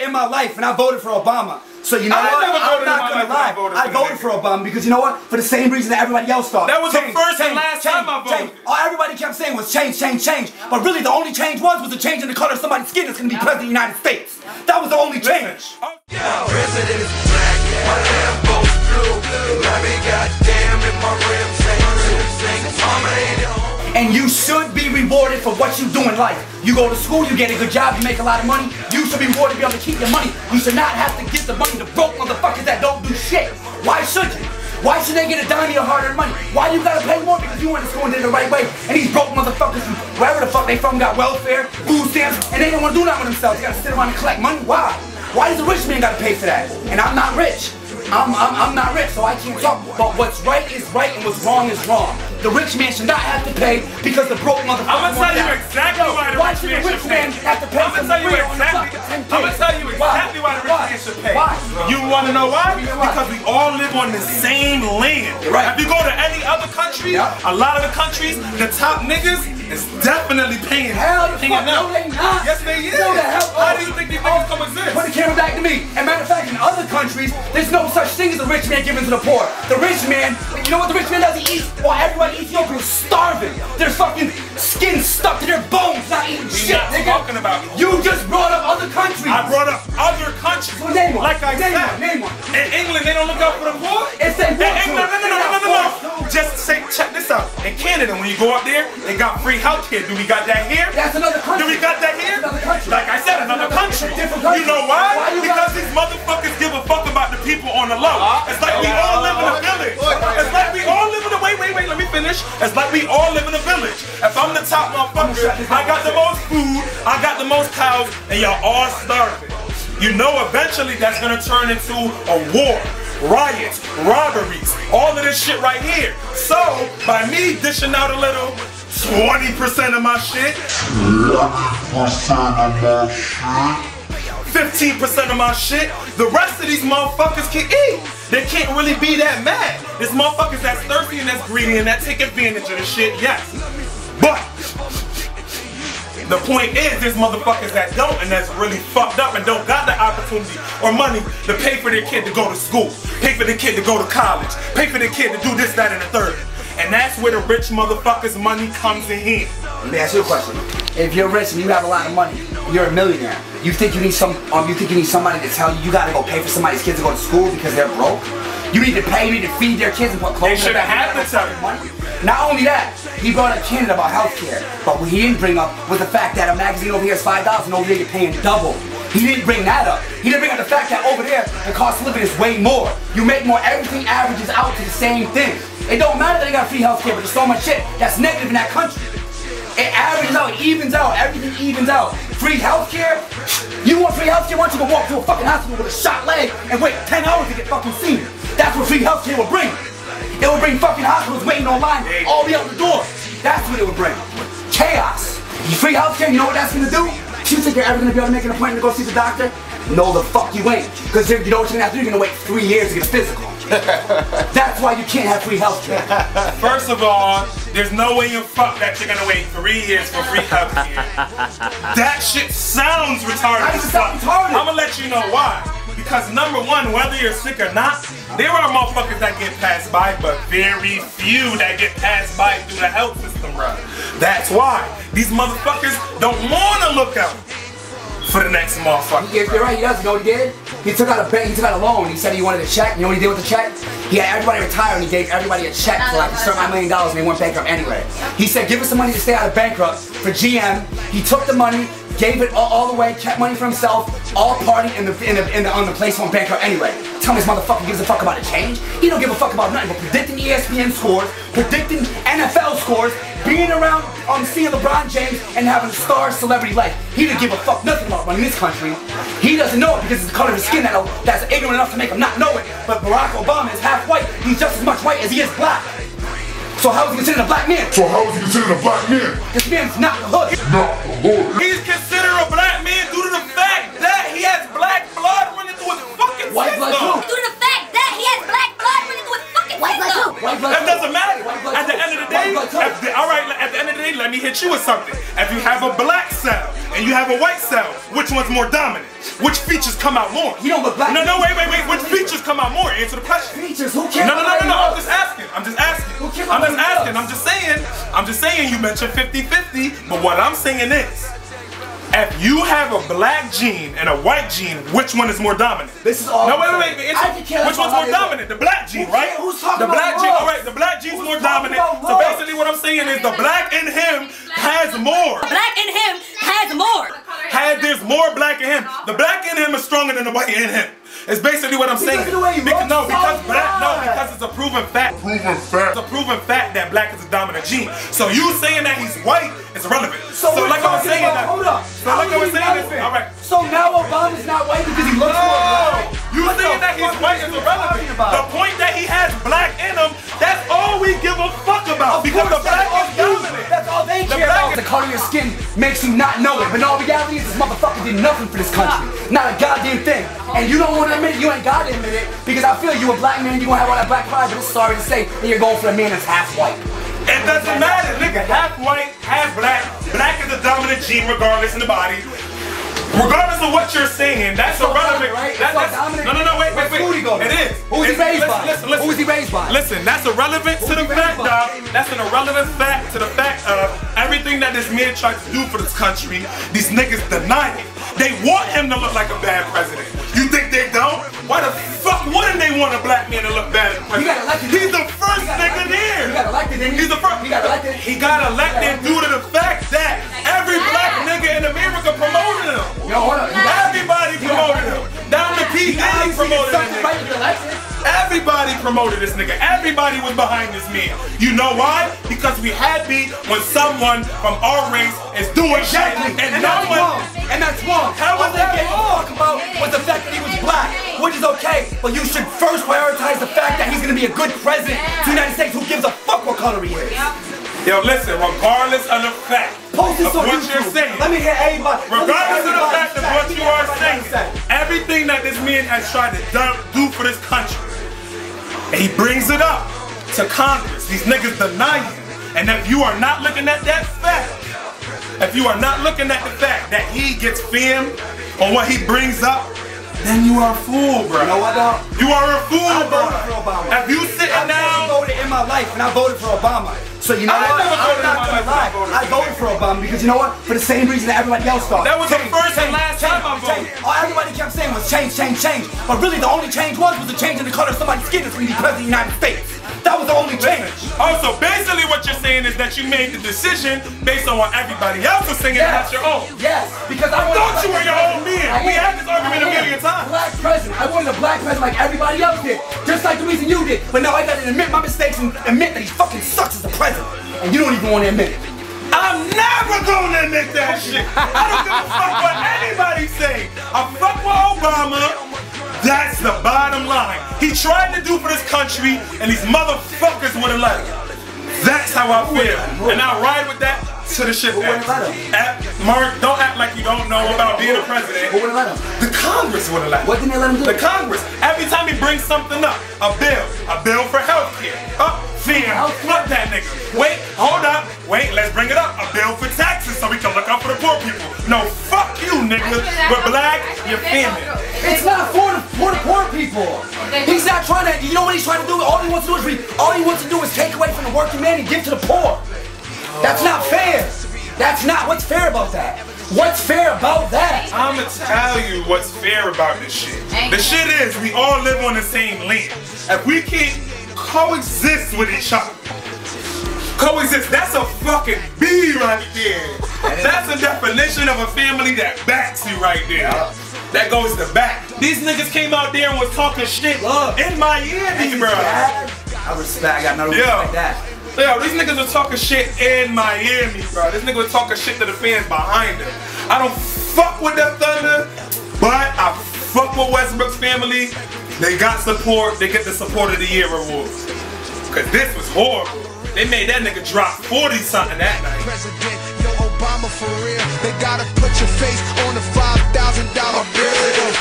in my life, and I voted for Obama. So you know what? I'm not gonna lie. I voted for Obama because you know what? For the same reason that everybody else thought. That was the first and last time I voted. All everybody kept saying was change, change, change. But really the only change was the change in the color of somebody's skin that's gonna be president of the United States. That was the only change. My president is black, my Lambo's blue. Let me goddamn in my rims and you should be rewarded for what you do in life. You go to school, you get a good job, you make a lot of money. You should be rewarded to be able to keep your money. You should not have to give the money to broke motherfuckers that don't do shit. Why should you? Why should they get a dime of your hard-earned money? Why you gotta pay more because you went to school and did it the right way? And these broke motherfuckers, wherever the fuck they from, got welfare, food stamps, and they don't want to do that with themselves. They gotta sit around and collect money. Why? Why does a rich man gotta pay for that? And I'm not rich. I'm not rich, so I can't talk. But what's right is right and what's wrong is wrong. The rich man should not have to pay because the broke motherfucker. I'm gonna tell you exactly why the rich man should pay. Have to pay. I'm gonna tell you exactly why the rich man should pay. Why? You wanna know why? Because we all live on the same land. Right. If you go to any other country, a lot of the countries, the top niggas is definitely paying. Hell the fuck no, they not. Yes, they is. No, the hell. How do you think these niggas come exist? Put the camera back to me. And matter of fact, in other countries, there's no such thing as a rich man giving to the poor. The rich man, you know what the rich man does? He eats while everybody in Ethiopia is starving. Their fucking skin stuck to their bones, not eating shit. We're not talking about. You just brought up other countries. I brought up other countries. Well, name one. Like I said, name one. In England, they don't look out for the poor. If they want in England, no. Just say, check this out. In Canada, when you go up there, they got free healthcare. Do we got that here? That's another country. Do we got that here? That's another country. Like I said, another country. You know why? Because these motherfuckers give a fuck about the people on the low. It's like we all live in a village. It's like we all live in a wait, let me finish. It's like we all live in a village. If I'm the top motherfucker, I got the most food, I got the most cows, and y'all all starving. You know eventually that's gonna turn into a war, riots, robberies, all of this shit right here. So, by me dishing out a little 20% of my shit, 15% of my shit, the rest of these motherfuckers can eat. They can't really be that mad. There's motherfuckers that's thirsty and that's greedy and that take advantage of the shit, yes. But the point is, there's motherfuckers that don't and that's really fucked up and don't got the opportunity or money to pay for their kid to go to school, pay for their kid to go to college, pay for their kid to do this, that, and the third. And that's where the rich motherfuckers' money comes in here. Let me ask you a question. If you're rich and you have a lot of money, you're a millionaire. You think you need somebody to tell you gotta go pay for somebody's kids to go to school because they're broke? You need to pay, you need to feed their kids and put clothes They should have had to tell money. Not only that, he brought up Canada about healthcare, but what he didn't bring up was the fact that a magazine over here is $5 and over there you're paying double. He didn't bring that up. He didn't bring up the fact that over there the cost of living is way more. You make more, everything averages out to the same thing. It don't matter that they got free healthcare, but there's so much shit that's negative in that country. It averages out, it evens out, everything evens out. Free healthcare? You want free healthcare? Why don't you go walk to a fucking hospital with a shot leg and wait 10 hours to get fucking seen? That's what free healthcare will bring. It will bring fucking hospitals waiting online all the way out the door. That's what it would bring. Chaos. Free healthcare, you know what that's gonna do? You think you're ever gonna be able to make an appointment to go see the doctor? No, the fuck you ain't. Because you know what you're gonna have to do? You're gonna wait 3 years to get a physical. That's why you can't have free healthcare. First of all, there's no way in fuck that you're gonna wait 3 years for free healthcare. That shit sounds retarded as fuck. I'm gonna let you know why. Because number one, whether you're sick or not, there are motherfuckers that get passed by, but very few that get passed by through the health system, bro. That's why. These motherfuckers don't wanna look out for the next motherfucker. You're right, he doesn't. You know what he did? He took out a loan. He said he wanted a check. You know what he did with the check? He had everybody retire and he gave everybody a check for like a certain $1 million and they went bankrupt anyway. He said, give us some money to stay out of bankrupt for GM. He took the money, gave it all away, kept money for himself, all party on the place went bankrupt anyway. Tell me this motherfucker gives a fuck about a change? He don't give a fuck about nothing but predicting ESPN scores, predicting NFL scores, being around seeing LeBron James and having a star celebrity life. He didn't give a fuck nothing about running this country. He doesn't know it because it's the color of his skin that's ignorant enough to make him not know it. But Barack Obama is half white. He's just as much white as he is black. So how is he considered a black man? This man's not the hood. He's considered a black man due to the fact that he has black blood running through his fucking white blood too. Due to the fact that he has black blood running through his fucking system. That doesn't matter. At the end of the day, alright, at the end of the day, let me hit you with something. If you have a black cell and you have a white cell, which one's more dominant? which features come out more? He don't look black. No, wait. Which features come out more? Answer the question. Features? Who cares? No. I'm just asking. I'm just saying you mentioned 50-50, but what I'm saying is, if you have a black gene and a white gene, which one is more dominant? This is all. No, wait. Which one's more dominant? The black gene, right? Who's talking the black about gene? love? All right, the black gene's more dominant. So basically, what I'm saying is the black in him has more. Black in him has more. There's more black in him. The black in him is stronger than the white in him. It's basically what I'm saying. Because it's a proven fact. It's a proven fact that black is a dominant gene. So you saying that he's white is irrelevant. So like I was saying that. Hold up. All right. So now Obama's not white because he looks more black. You saying that he's white is irrelevant. The point that he has black in him, that's all we give a fuck about. Because the black is dominant. That's all they care about. The color of your skin makes you not know it. But in all reality is this motherfucker did nothing for this country. Not a goddamn thing. And you don't want to admit it, you ain't got to admit it. Because I feel you a black man, you gonna have all that black pride, but it's sorry to say that you're going for a man that's half white. It doesn't matter, nigga. Half white, half black. Black is a dominant gene regardless in the body. Regardless of what you're saying, that's irrelevant. Right? No, wait. It is. Who's he raised by? Listen. Who's he raised by? Listen, that's irrelevant to the fact, dog. That's an irrelevant fact to the fact of everything that this man tried to do for this country. These niggas deny it. They want him to look like a bad president. You think they don't? Why the fuck wouldn't they want a black man to look bad as president? He's the first nigga there. He got elected, didn't he? He's the first. He got elected. He got elected due to the fact that every black nigga in America promoted him. Yo, hold up. Everybody promoted him. Down to P. Diddy promoted him. Everybody promoted this nigga. Everybody was behind this man. You know why? Because we had beef when someone from our race is doing shit. And that's wrong. How was that wrong? Talk about was the fact that he was black, which is okay, but you should first prioritize the fact that he's gonna be a good president to the United States. Who gives a fuck what color he is? Yo, listen, regardless of the fact of what you're saying, let me hear everybody. Regardless of the fact of what you are saying, everything that this man has tried to do for this country, he brings it up to Congress. These niggas deny him. And if you are not looking at that fact, if you are not looking at the fact that he gets famed on what he brings up, then you are a fool, bro. You know what, dog? You are a fool, I bro. voted for Obama. If you sitting down, I voted in my life, and I voted for Obama. So you know what? I'm not gonna lie. I voted for Obama because you know what? For the same reason that everybody else thought. That was the first and last time I voted. All everybody kept saying was change. But really the only change was the change in the color of somebody's skin that's when he's president of the United States. That was the only change. Also, basically what you're saying is that you made the decision based on what everybody else was saying, not your own. Yes, because I thought you were your own man. We had this argument a million times. Black president. I wanted a black president like everybody else did. Just like the reason you did. But now I gotta admit my mistakes and admit that he fucking sucks as a president. And you don't even want to admit it. I'm never gonna admit that shit. I don't give a fuck what anybody say. I fuck with Obama. That's the bottom line. He tried to do for this country, and these motherfuckers wouldn't let him. That's how I feel. And I ride with that to the shit. Mark, don't act like you don't know about being a president. Who wouldn't let him? The Congress wouldn't let him. What didn't they let him do? The Congress. Every time he brings something up, a bill for healthcare. Fuck that nigga. Wait, hold up. Wait, let's bring it up. A bill for taxes so we can look out for the poor people. No, fuck you, nigga. We're black, you're family. It's not for the poor people. He's not trying to, you know what he's trying to do? All he wants to do is take away from the working man and give to the poor. That's not fair. That's not, what's fair about that? What's fair about that? I'ma tell you what's fair about this shit. The shit is, we all live on the same land. If we can't coexist with each other, that's a fucking B right there. That's a definition of a family that backs you right there. That goes to back. These niggas came out there and was talking shit in Miami, bro. I respect, I got no respect like that. Yo, these niggas were talking shit in Miami, bro. This nigga was talking shit to the fans behind him. I don't fuck with the Thunder, but I fuck with Westbrook's family. They got support. They get the Support of the Year award. Cause this was horrible. They made that nigga drop 40-something that night. President, yo, Obama for real. They gotta put your face on the $5,000 bill.